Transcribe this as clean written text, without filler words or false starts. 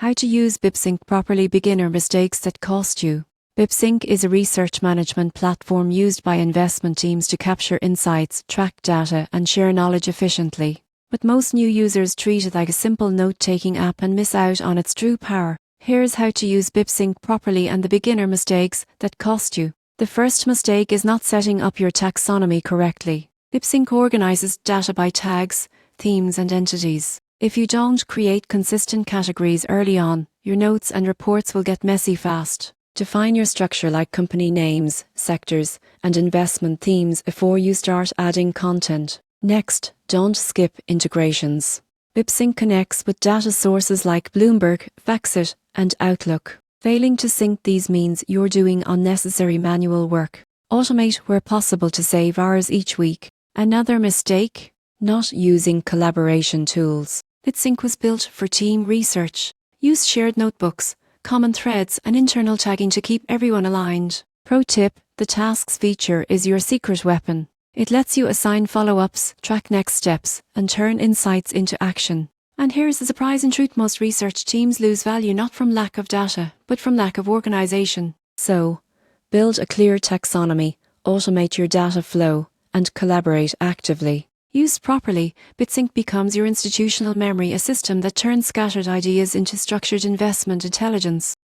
How to use Bipsync properly. Beginner mistakes that cost you. Bipsync is a research management platform used by investment teams to capture insights, track data, and share knowledge efficiently. But most new users treat it like a simple note-taking app and miss out on its true power. Here's how to use Bipsync properly and the beginner mistakes that cost you. The first mistake is not setting up your taxonomy correctly. Bipsync organizes data by tags, themes, and entities. If you don't create consistent categories early on, your notes and reports will get messy fast. Define your structure like company names, sectors, and investment themes before you start adding content. Next, don't skip integrations. Bipsync connects with data sources like Bloomberg, FactSet, and Outlook. Failing to sync these means you're doing unnecessary manual work. Automate where possible to save hours each week. Another mistake? Not using collaboration tools. Bipsync was built for team research. Use shared notebooks, common threads, and internal tagging to keep everyone aligned. Pro tip: the tasks feature is your secret weapon. It lets you assign follow-ups, track next steps, and turn insights into action. And here's the surprising truth: most research teams lose value not from lack of data, but from lack of organization. So, build a clear taxonomy, automate your data flow, and collaborate actively. Used properly, Bipsync becomes your institutional memory, a system that turns scattered ideas into structured investment intelligence.